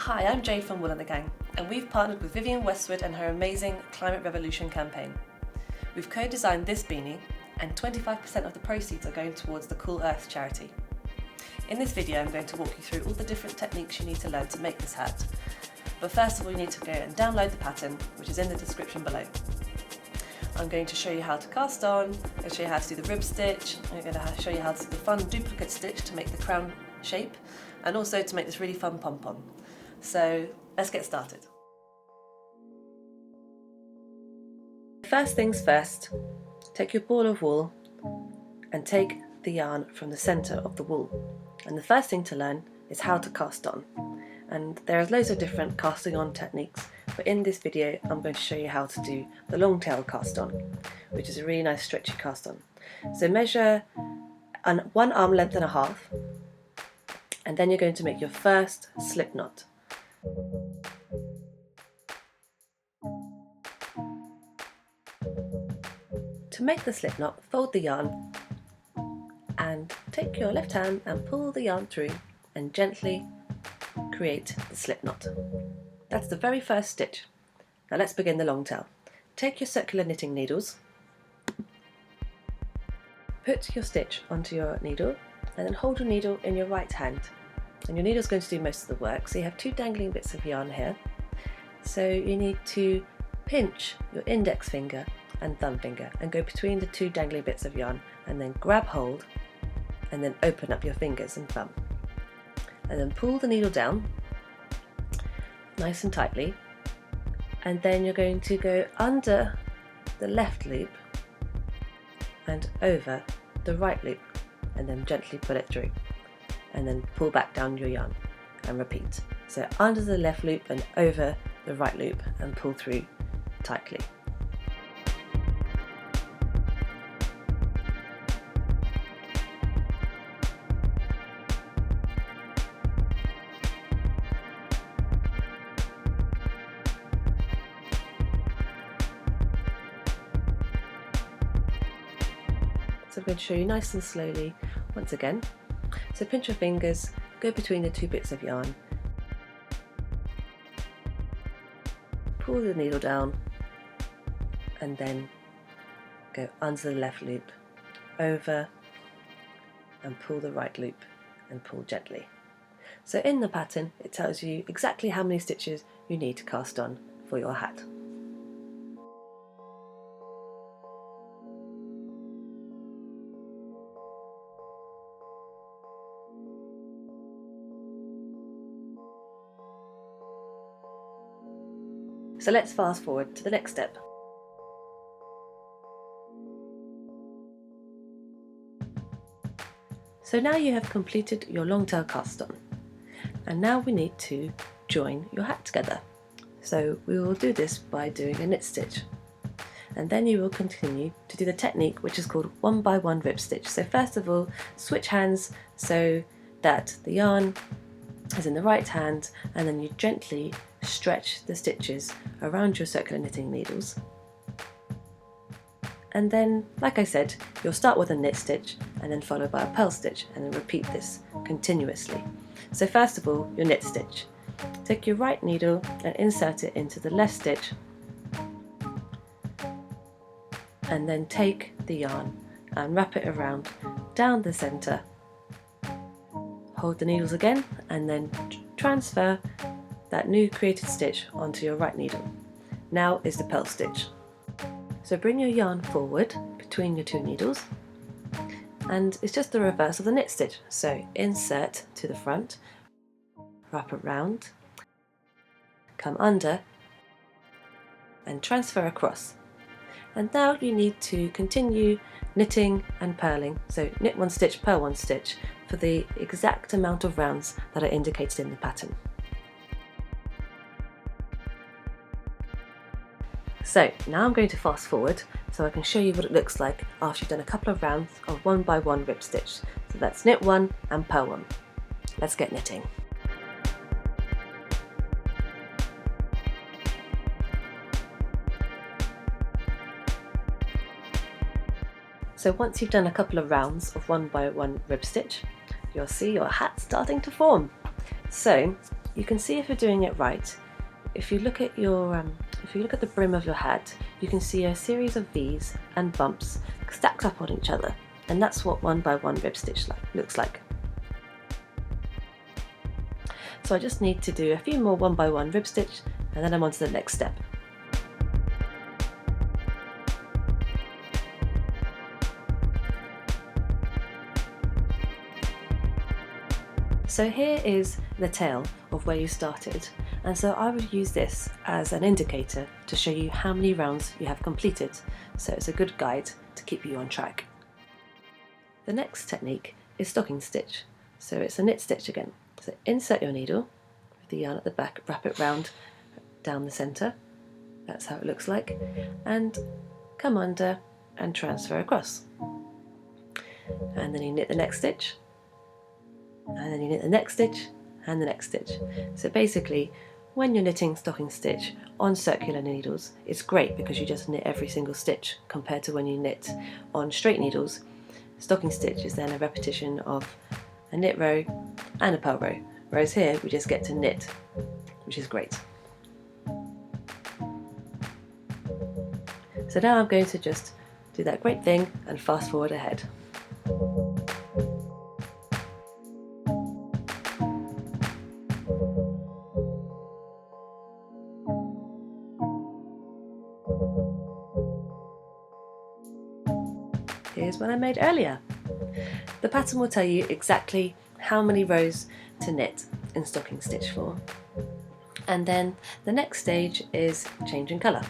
Hi, I'm Jade from Wool and the Gang, and we've partnered with Vivienne Westwood and her amazing Climate Revolution campaign. We've co-designed this beanie, and 25% of the proceeds are going towards the Cool Earth charity. In this video, I'm going to walk you through all the different techniques you need to learn to make this hat. But first of all, you need to go and download the pattern, which is in the description below. I'm going to show you how to cast on, I'm going to show you how to do the rib stitch, I'm going to show you how to do the fun duplicate stitch to make the crown shape, and also to make this really fun pom-pom. So let's get started. First things first, take your ball of wool and take the yarn from the centre of the wool. And the first thing to learn is how to cast on. And there are loads of different casting on techniques, but in this video I'm going to show you how to do the long tail cast on, which is a really nice stretchy cast on. So measure 1 arm length and a half, and then you're going to make your first slip knot. To make the slip knot, fold the yarn and take your left hand and pull the yarn through and gently create the slip knot. That's the very first stitch. Now let's begin the long tail. Take your circular knitting needles, put your stitch onto your needle and then hold your needle in your right hand. And your needle is going to do most of the work, so you have 2 dangling bits of yarn here. So you need to pinch your index finger and thumb finger and go between the 2 dangling bits of yarn and then grab hold and then open up your fingers and thumb. And then pull the needle down nice and tightly, and then you're going to go under the left loop and over the right loop and then gently pull it through. And then pull back down your yarn and repeat. So under the left loop and over the right loop and pull through tightly. So I'm going to show you nice and slowly once again. So pinch your fingers, go between the 2 bits of yarn, pull the needle down and then go under the left loop, over and pull the right loop and pull gently. So in the pattern it tells you exactly how many stitches you need to cast on for your hat. So let's fast forward to the next step. So now you have completed your long tail cast on, and now we need to join your hat together. So we will do this by doing a knit stitch, and then you will continue to do the technique which is called 1 by 1 rib stitch. So first of all, switch hands so that the yarn is in the right hand, and then you gently stretch the stitches around your circular knitting needles. And then, like I said, you'll start with a knit stitch and then followed by a purl stitch, and then repeat this continuously. So first of all, your knit stitch. Take your right needle and insert it into the left stitch, and then take the yarn and wrap it around down the centre. Hold the needles again and then transfer that new created stitch onto your right needle. Now is the purl stitch. So bring your yarn forward between your 2 needles, and it's just the reverse of the knit stitch. So insert to the front, wrap around, come under and transfer across. And now you need to continue knitting and purling, so knit 1 stitch, purl 1 stitch for the exact amount of rounds that are indicated in the pattern. So now I'm going to fast forward so I can show you what it looks like after you've done a couple of rounds of 1 by 1 rib stitch. So that's knit 1 and purl 1. Let's get knitting. So once you've done a couple of rounds of 1 by 1 rib stitch, you'll see your hat starting to form. So you can see if you're doing it right. If you look at the brim of your hat, you can see a series of V's and bumps stacked up on each other, and that's what 1x1 rib stitch looks like. So I just need to do a few more 1x1 rib stitch, and then I'm on to the next step. So here is the tail of where you started, and so I would use this as an indicator to show you how many rounds you have completed, so it's a good guide to keep you on track. The next technique is stocking stitch, so it's a knit stitch again. So insert your needle with the yarn at the back, wrap it round down the centre, that's how it looks like, and come under and transfer across. And then you knit the next stitch, and then you knit the next stitch and the next stitch. So basically, when you're knitting stocking stitch on circular needles, it's great because you just knit every single stitch, compared to when you knit on straight needles. Stocking stitch is then a repetition of a knit row and a purl row, whereas here we just get to knit, which is great. So now I'm going to just do that great thing and fast forward ahead. Here's what I made earlier. The pattern will tell you exactly how many rows to knit in stocking stitch for. And then the next stage is changing colour.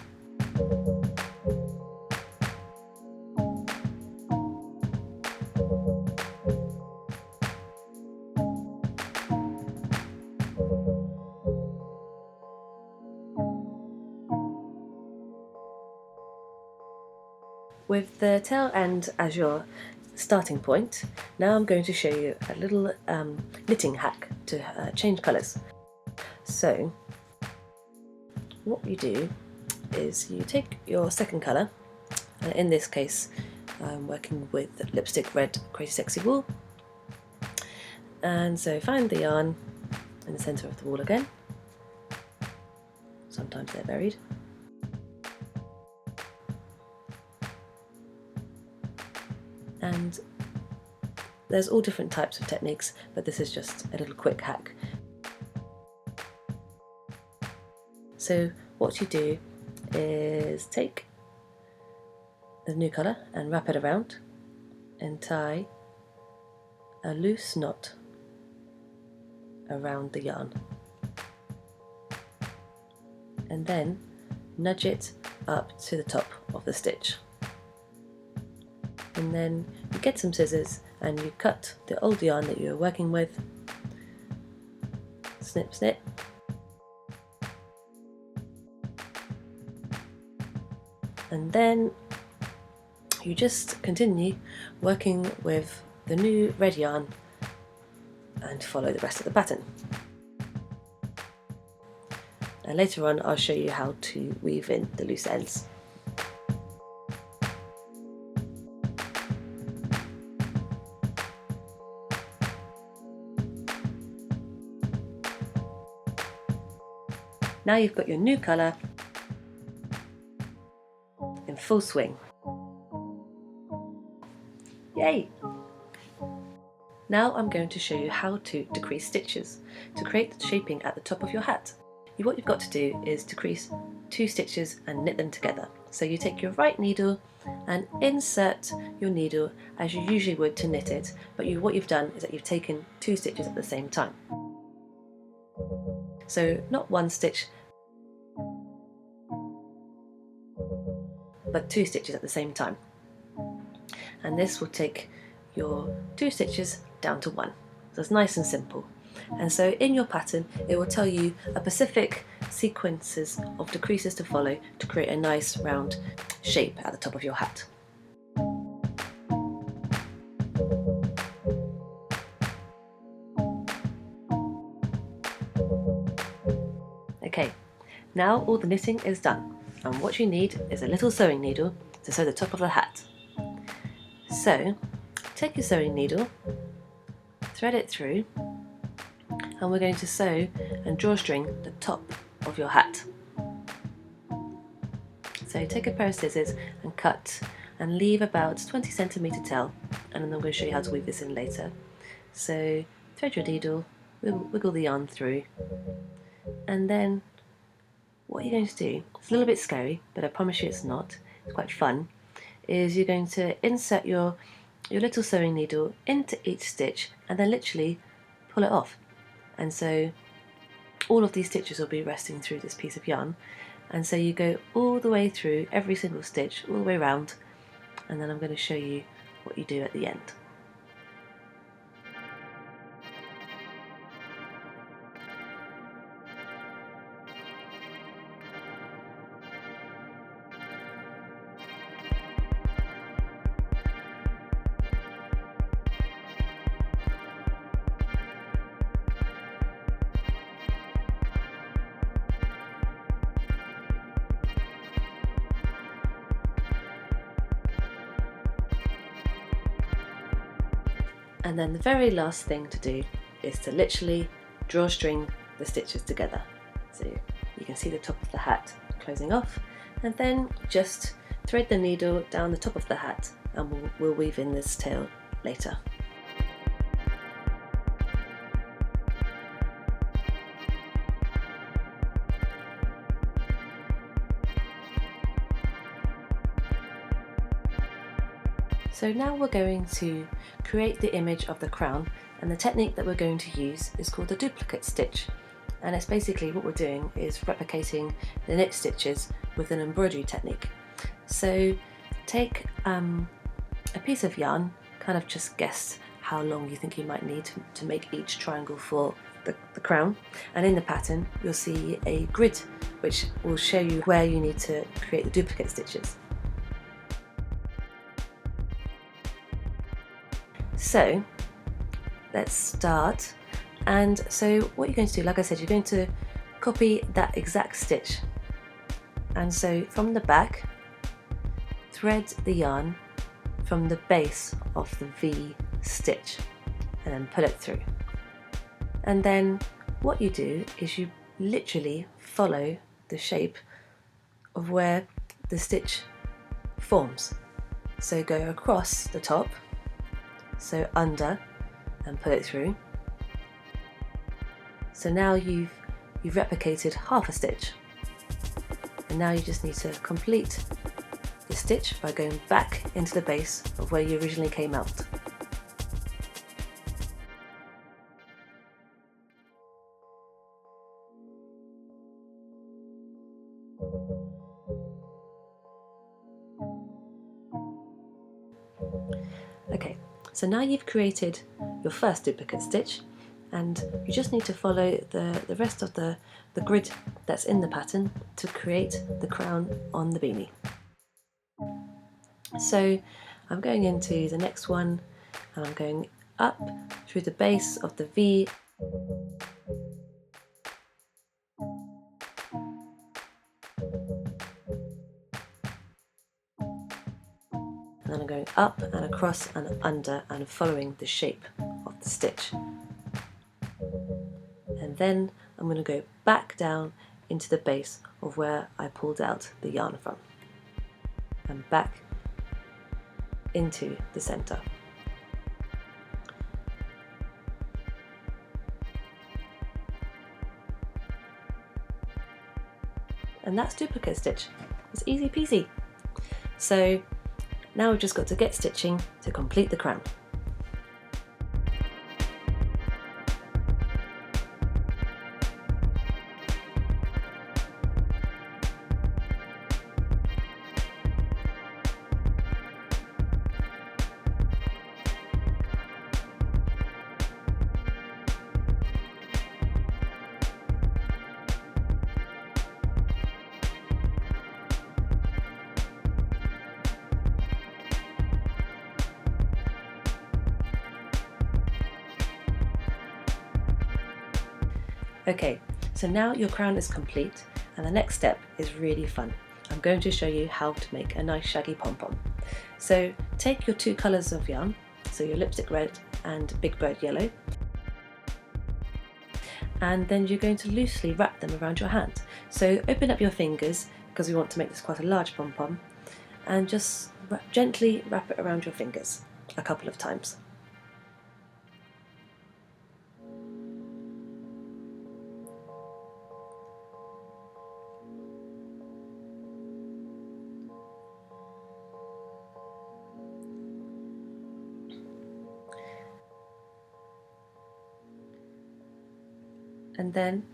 With the tail end as your starting point, now I'm going to show you a little knitting hack to change colours. So what you do is you take your second colour, and in this case I'm working with lipstick red Crazy Sexy wool, and so find the yarn in the centre of the wool again, sometimes they're buried. And there's all different types of techniques, but this is just a little quick hack. So what you do is take the new colour and wrap it around and tie a loose knot around the yarn, and then nudge it up to the top of the stitch. And then you get some scissors and you cut the old yarn that you were working with. Snip, snip. And then you just continue working with the new red yarn and follow the rest of the pattern. And later on I'll show you how to weave in the loose ends. Now you've got your new colour in full swing. Yay! Now I'm going to show you how to decrease stitches to create the shaping at the top of your hat. What you've got to do is decrease 2 stitches and knit them together. So you take your right needle and insert your needle as you usually would to knit it, but what you've done is that you've taken 2 stitches at the same time. So not 1 stitch, but 2 stitches at the same time. And this will take your 2 stitches down to 1. So it's nice and simple. And so in your pattern it will tell you a specific sequences of decreases to follow to create a nice round shape at the top of your hat. Okay, now all the knitting is done, and what you need is a little sewing needle to sew the top of the hat. So take your sewing needle, thread it through, and we're going to sew and drawstring the top of your hat. So take a pair of scissors and cut and leave about 20 centimetre tail, and then I'm going to show you how to weave this in later. So thread your needle, wiggle the yarn through, and then what you're going to do, it's a little bit scary, but I promise you it's not, it's quite fun, is you're going to insert your little sewing needle into each stitch and then literally pull it off. And so all of these stitches will be resting through this piece of yarn, and so you go all the way through every single stitch, all the way around, and then I'm going to show you what you do at the end. And then the very last thing to do is to literally drawstring the stitches together. So you can see the top of the hat closing off, and then just thread the needle down the top of the hat, and we'll weave in this tail later. So now we're going to create the image of the crown, and the technique that we're going to use is called the duplicate stitch, and it's basically what we're doing is replicating the knit stitches with an embroidery technique. So take a piece of yarn, kind of just guess how long you think you might need to make each triangle for the crown, and in the pattern you'll see a grid which will show you where you need to create the duplicate stitches. So let's start, and so what you're going to do, like I said, you're going to copy that exact stitch, and so from the back thread the yarn from the base of the V stitch and then pull it through, and then what you do is you literally follow the shape of where the stitch forms. So go across the top, so under, and pull it through. So now you've replicated half a stitch, and now you just need to complete the stitch by going back into the base of where you originally came out. Okay, so now you've created your first duplicate stitch, and you just need to follow the rest of the grid that's in the pattern to create the crown on the beanie. So I'm going into the next one, and I'm going up through the base of the V, and then I'm going up and across and under and following the shape of the stitch. And then I'm going to go back down into the base of where I pulled out the yarn from, and back into the center. And that's duplicate stitch. It's easy peasy. So now we've just got to get stitching to complete the crown. Okay, so now your crown is complete, and the next step is really fun. I'm going to show you how to make a nice shaggy pom-pom. So take your two colours of yarn, so your lipstick red and big bird yellow, and then you're going to loosely wrap them around your hand. So open up your fingers, because we want to make this quite a large pom-pom, and just gently wrap it around your fingers a couple of times. And then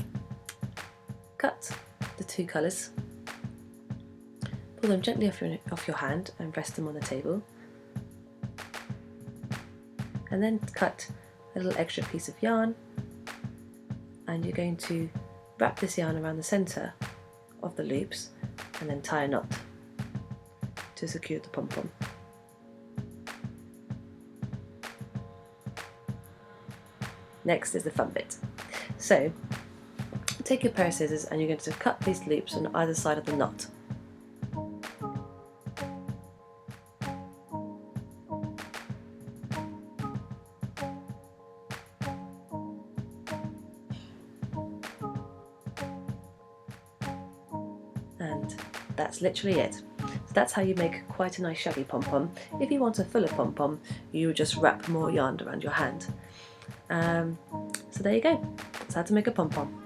cut the two colours, pull them gently off your hand and rest them on the table, and then cut a little extra piece of yarn, and you're going to wrap this yarn around the centre of the loops and then tie a knot to secure the pom-pom. Next is the fun bit. So take your pair of scissors and you're going to cut these loops on either side of the knot. And that's literally it. So that's how you make quite a nice shaggy pom-pom. If you want a fuller pom-pom, you would just wrap more yarn around your hand. So there you go, that's how to make a pom-pom.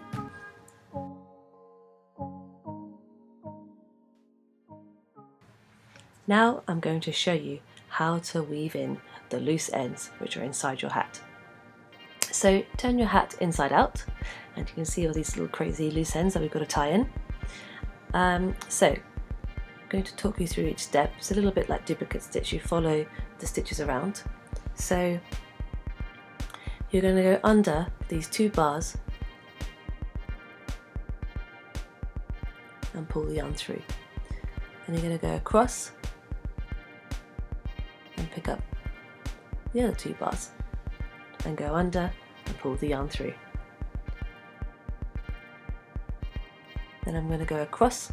Now I'm going to show you how to weave in the loose ends which are inside your hat. So turn your hat inside out and you can see all these little crazy loose ends that we've got to tie in. So I'm going to talk you through each step. It's a little bit like duplicate stitch, you follow the stitches around. So you're going to go under these two bars and pull the yarn through. And you're going to go across and pick up the other two bars and go under and pull the yarn through. Then I'm going to go across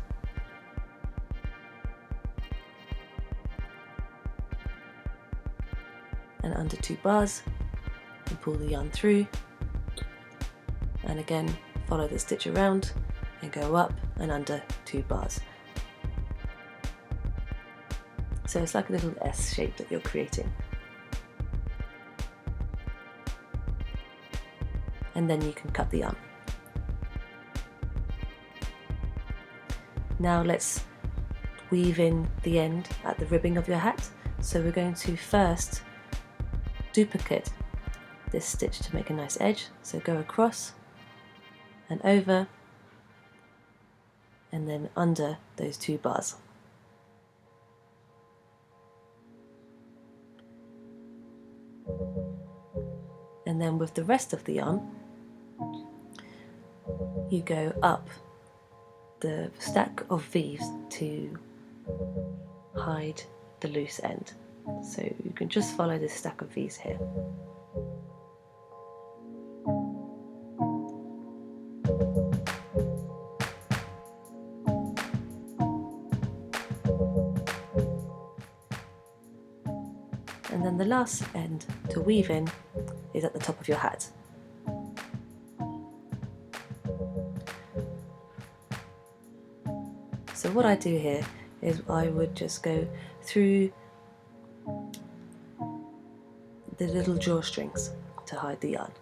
and under two bars and pull the yarn through, and again follow the stitch around and go up and under two bars. So it's like a little S shape that you're creating. And then you can cut the yarn. Now let's weave in the end at the ribbing of your hat. So we're going to first duplicate this stitch to make a nice edge. So go across and over and then under those two bars. And then with the rest of the yarn, you go up the stack of V's to hide the loose end. So you can just follow this stack of V's here. And then the last end to weave in is at the top of your hat. So what I do here is I would just go through the little drawstrings to hide the yarn.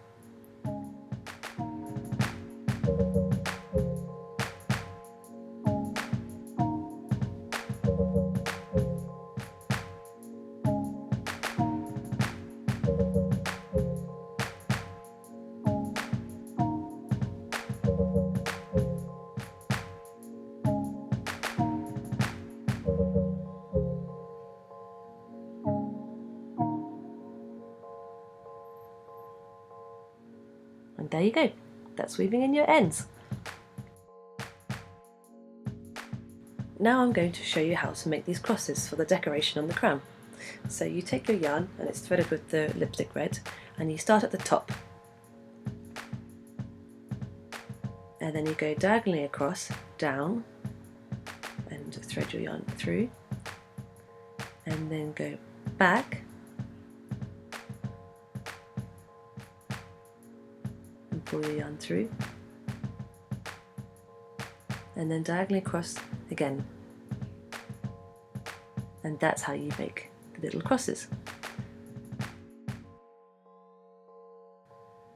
And there you go, that's weaving in your ends. Now I'm going to show you how to make these crosses for the decoration on the crown. So you take your yarn and it's threaded with the lipstick red and you start at the top. And then you go diagonally across, down, and thread your yarn through. And then go back pull your yarn through, and then diagonally across again, and that's how you make the little crosses.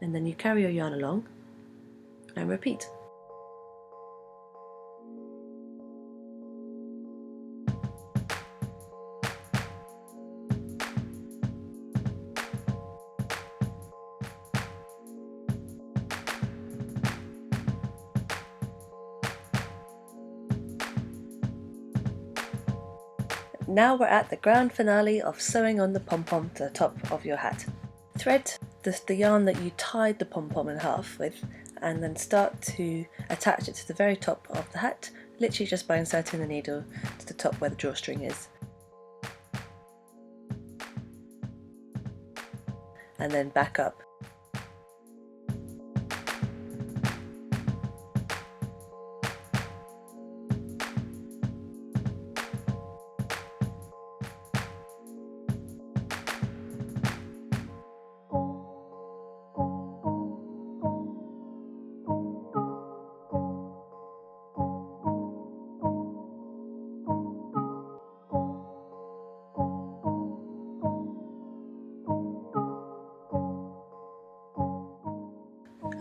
And then you carry your yarn along and repeat. Now we're at the grand finale of sewing on the pom-pom to the top of your hat. Thread the yarn that you tied the pom-pom in half with, and then start to attach it to the very top of the hat, literally just by inserting the needle to the top where the drawstring is. And then back up.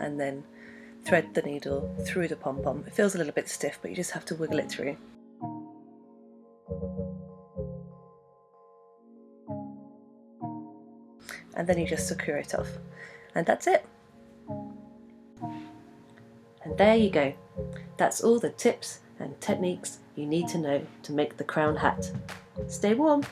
And then thread the needle through the pom-pom. It feels a little bit stiff, but you just have to wiggle it through. And then you just secure it off. And that's it. And there you go. That's all the tips and techniques you need to know to make the crown hat. Stay warm!